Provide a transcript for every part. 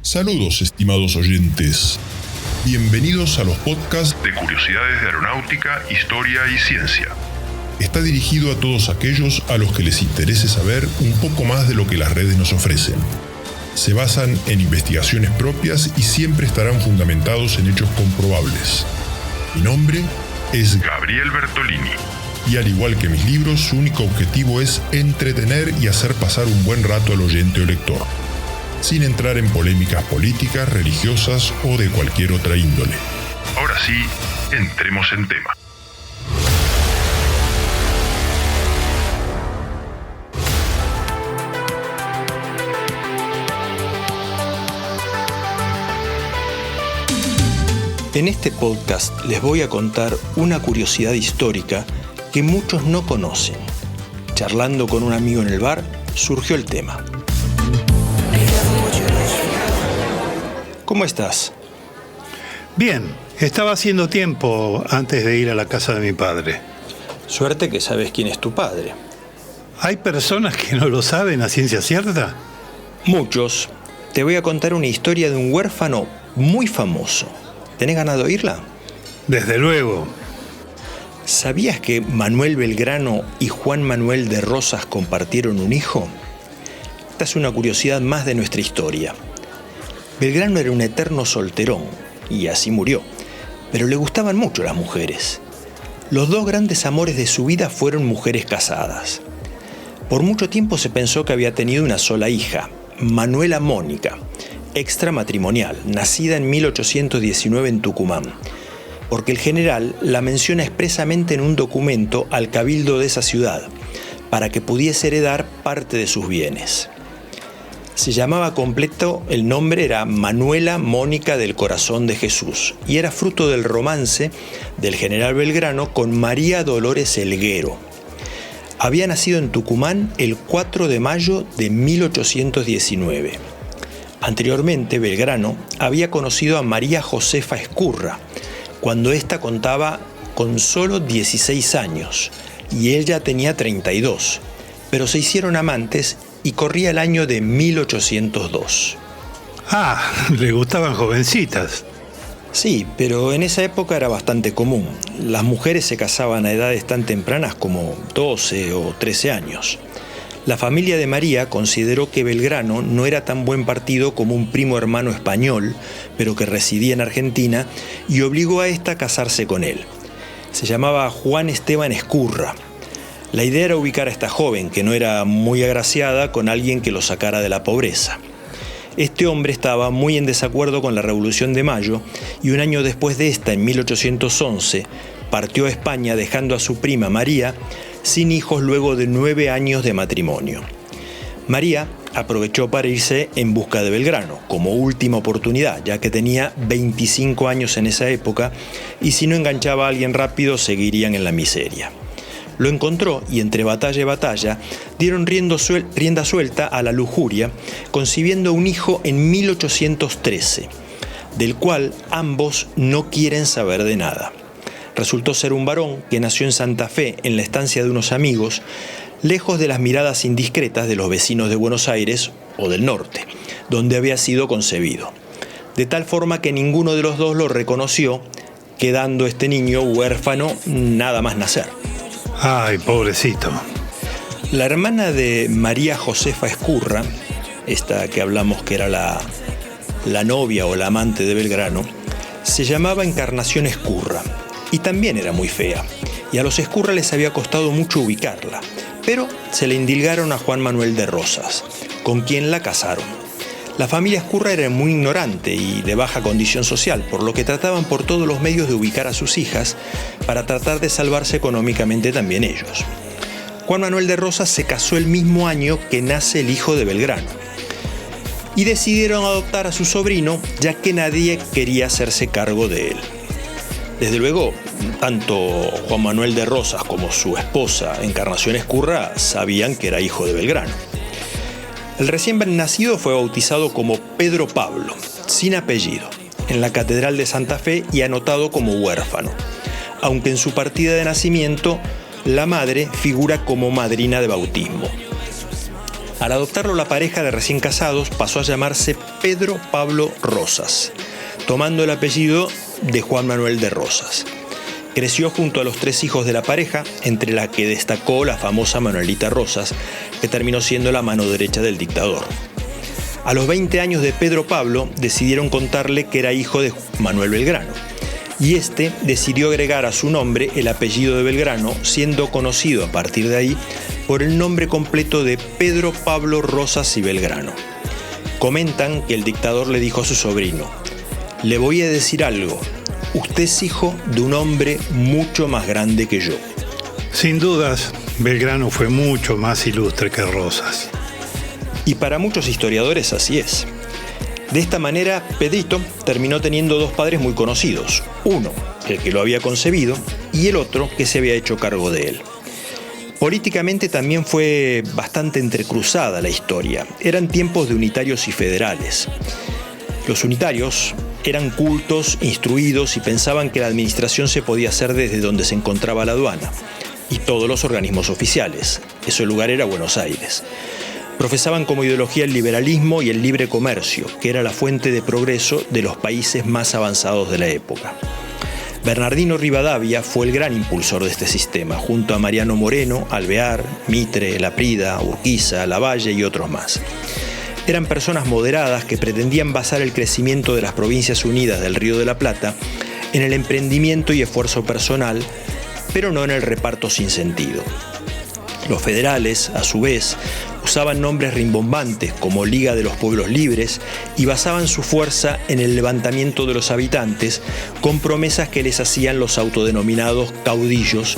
Saludos, estimados oyentes. Bienvenidos a los podcasts de Curiosidades de Aeronáutica, Historia y Ciencia. Está dirigido a todos aquellos a los que les interese saber un poco más de lo que las redes nos ofrecen. Se basan en investigaciones propias y siempre estarán fundamentados en hechos comprobables. Mi nombre es Gabriel Bertolini. Y al igual que mis libros, su único objetivo es entretener y hacer pasar un buen rato al oyente o lector, sin entrar en polémicas políticas, religiosas o de cualquier otra índole. Ahora sí, entremos en tema. En este podcast les voy a contar una curiosidad histórica que muchos no conocen. Charlando con un amigo en el bar, surgió el tema. ¿Cómo estás? Bien, estaba haciendo tiempo antes de ir a la casa de mi padre. Suerte que sabes quién es tu padre. ¿Hay personas que no lo saben a ciencia cierta? Muchos. Te voy a contar una historia de un huérfano muy famoso. ¿Tenés ganas de oírla? Desde luego. ¿Sabías que Manuel Belgrano y Juan Manuel de Rosas compartieron un hijo? Esta es una curiosidad más de nuestra historia. Belgrano era un eterno solterón, y así murió, pero le gustaban mucho las mujeres. Los dos grandes amores de su vida fueron mujeres casadas. Por mucho tiempo se pensó que había tenido una sola hija, Manuela Mónica, extramatrimonial, nacida en 1819 en Tucumán, porque el general la menciona expresamente en un documento al cabildo de esa ciudad, para que pudiese heredar parte de sus bienes. Se llamaba completo, el nombre era Manuela Mónica del Corazón de Jesús, y era fruto del romance del general Belgrano con María Dolores Helguero. Había nacido en Tucumán el 4 de mayo de 1819. Anteriormente, Belgrano había conocido a María Josefa Ezcurra, cuando ésta contaba con solo 16 años, y él ya tenía 32, pero se hicieron amantes y corría el año de 1802. Ah, le gustaban jovencitas. Sí, pero en esa época era bastante común. Las mujeres se casaban a edades tan tempranas como 12 o 13 años. La familia de María consideró que Belgrano no era tan buen partido como un primo hermano español, pero que residía en Argentina, y obligó a ésta a casarse con él. Se llamaba Juan Esteban Ezcurra. La idea era ubicar a esta joven, que no era muy agraciada, con alguien que lo sacara de la pobreza. Este hombre estaba muy en desacuerdo con la Revolución de Mayo, y un año después de esta, en 1811, partió a España dejando a su prima María sin hijos luego de 9 años de matrimonio. María aprovechó para irse en busca de Belgrano, como última oportunidad, ya que tenía 25 años en esa época, y si no enganchaba a alguien rápido, seguirían en la miseria. Lo encontró y entre batalla y batalla dieron rienda suelta a la lujuria, concibiendo un hijo en 1813, del cual ambos no quieren saber de nada. Resultó ser un varón que nació en Santa Fe en la estancia de unos amigos, lejos de las miradas indiscretas de los vecinos de Buenos Aires o del norte, donde había sido concebido. De tal forma que ninguno de los dos lo reconoció, quedando este niño huérfano nada más nacer. Ay, pobrecito. La hermana de María Josefa Ezcurra, esta que hablamos que era la novia o la amante de Belgrano, se llamaba Encarnación Ezcurra y también era muy fea, y a los Ezcurra les había costado mucho ubicarla, pero se le indilgaron a Juan Manuel de Rosas, con quien la casaron. La familia Ezcurra era muy ignorante y de baja condición social, por lo que trataban por todos los medios de ubicar a sus hijas para tratar de salvarse económicamente también ellos. Juan Manuel de Rosas se casó el mismo año que nace el hijo de Belgrano y decidieron adoptar a su sobrino, ya que nadie quería hacerse cargo de él. Desde luego, tanto Juan Manuel de Rosas como su esposa, Encarnación Ezcurra, sabían que era hijo de Belgrano. El recién nacido fue bautizado como Pedro Pablo, sin apellido, en la Catedral de Santa Fe y anotado como huérfano, aunque en su partida de nacimiento la madre figura como madrina de bautismo. Al adoptarlo la pareja de recién casados pasó a llamarse Pedro Pablo Rosas, tomando el apellido de Juan Manuel de Rosas. Creció junto a los 3 hijos de la pareja, entre la que destacó la famosa Manuelita Rosas, que terminó siendo la mano derecha del dictador. A los 20 años de Pedro Pablo decidieron contarle que era hijo de Manuel Belgrano, y este decidió agregar a su nombre el apellido de Belgrano, siendo conocido a partir de ahí por el nombre completo de Pedro Pablo Rosas y Belgrano. Comentan que el dictador le dijo a su sobrino: «Le voy a decir algo, usted es hijo de un hombre mucho más grande que yo». Sin dudas, Belgrano fue mucho más ilustre que Rosas. Y para muchos historiadores así es. De esta manera, Pedrito terminó teniendo 2 padres muy conocidos. Uno, el que lo había concebido, y el otro, que se había hecho cargo de él. Políticamente también fue bastante entrecruzada la historia. Eran tiempos de unitarios y federales. Los unitarios eran cultos, instruidos y pensaban que la administración se podía hacer desde donde se encontraba la aduana y todos los organismos oficiales. Ese lugar era Buenos Aires. Profesaban como ideología el liberalismo y el libre comercio, que era la fuente de progreso de los países más avanzados de la época. Bernardino Rivadavia fue el gran impulsor de este sistema, junto a Mariano Moreno, Alvear, Mitre, Laprida, Urquiza, Lavalle y otros más. Eran personas moderadas que pretendían basar el crecimiento de las Provincias Unidas del Río de la Plata en el emprendimiento y esfuerzo personal, pero no en el reparto sin sentido. Los federales, a su vez, usaban nombres rimbombantes como Liga de los Pueblos Libres y basaban su fuerza en el levantamiento de los habitantes con promesas que les hacían los autodenominados caudillos,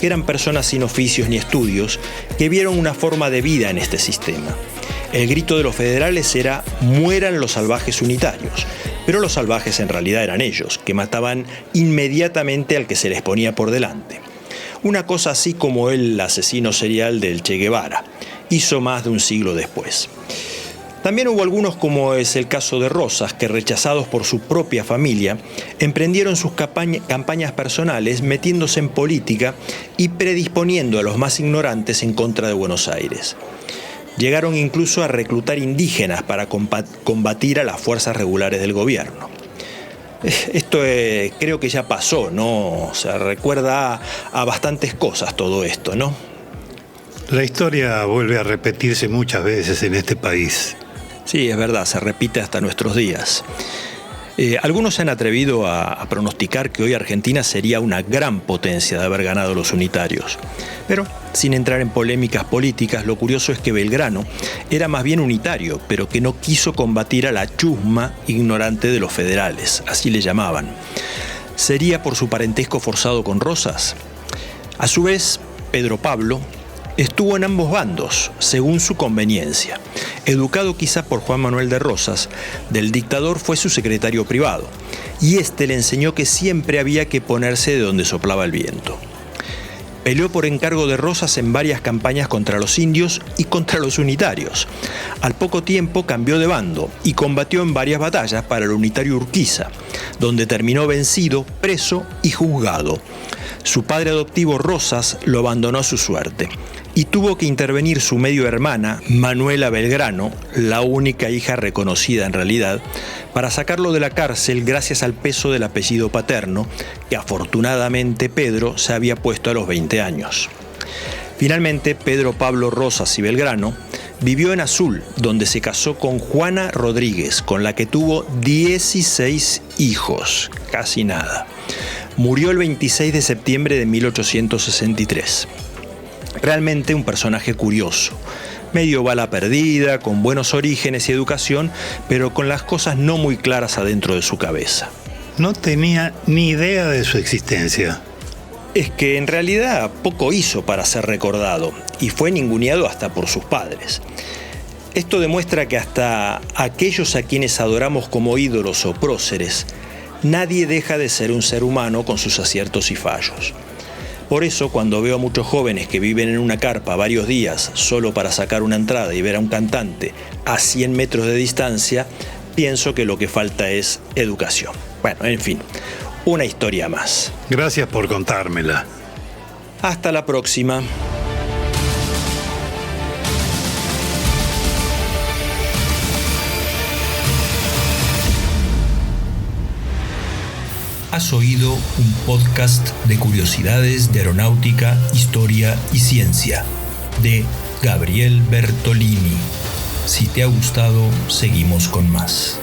que eran personas sin oficios ni estudios, que vieron una forma de vida en este sistema. El grito de los federales era «mueran los salvajes unitarios», pero los salvajes en realidad eran ellos, que mataban inmediatamente al que se les ponía por delante. Una cosa así como el asesino serial del Che Guevara hizo más de un siglo después. También hubo algunos, como es el caso de Rosas, que rechazados por su propia familia, emprendieron sus campañas personales metiéndose en política y predisponiendo a los más ignorantes en contra de Buenos Aires. Llegaron incluso a reclutar indígenas para combatir a las fuerzas regulares del gobierno. Esto creo que ya pasó, ¿no? O sea, recuerda a bastantes cosas todo esto, ¿no? La historia vuelve a repetirse muchas veces en este país. Sí, es verdad, se repite hasta nuestros días. Algunos se han atrevido a pronosticar que hoy Argentina sería una gran potencia de haber ganado los unitarios. Pero, sin entrar en polémicas políticas, lo curioso es que Belgrano era más bien unitario, pero que no quiso combatir a la chusma ignorante de los federales, así le llamaban. ¿Sería por su parentesco forzado con Rosas? A su vez, Pedro Pablo estuvo en ambos bandos, según su conveniencia. Educado quizá por Juan Manuel de Rosas, del dictador fue su secretario privado, y este le enseñó que siempre había que ponerse de donde soplaba el viento. Peleó por encargo de Rosas en varias campañas contra los indios y contra los unitarios. Al poco tiempo cambió de bando y combatió en varias batallas para el unitario Urquiza, donde terminó vencido, preso y juzgado. Su padre adoptivo Rosas lo abandonó a su suerte y tuvo que intervenir su medio hermana, Manuela Belgrano, la única hija reconocida en realidad, para sacarlo de la cárcel gracias al peso del apellido paterno, que afortunadamente Pedro se había puesto a los 20 años. Finalmente, Pedro Pablo Rosas y Belgrano vivió en Azul, donde se casó con Juana Rodríguez, con la que tuvo 16 hijos, casi nada. Murió el 26 de septiembre de 1863. Realmente un personaje curioso, medio bala perdida, con buenos orígenes y educación, pero con las cosas no muy claras adentro de su cabeza. No tenía ni idea de su existencia. Es que en realidad poco hizo para ser recordado y fue ninguneado hasta por sus padres. Esto demuestra que hasta aquellos a quienes adoramos como ídolos o próceres, nadie deja de ser un ser humano con sus aciertos y fallos. Por eso, cuando veo a muchos jóvenes que viven en una carpa varios días solo para sacar una entrada y ver a un cantante a 100 metros de distancia, pienso que lo que falta es educación. Bueno, en fin, una historia más. Gracias por contármela. Hasta la próxima. Has oído un podcast de curiosidades de aeronáutica, historia y ciencia, de Gabriel Bertolini. Si te ha gustado, seguimos con más.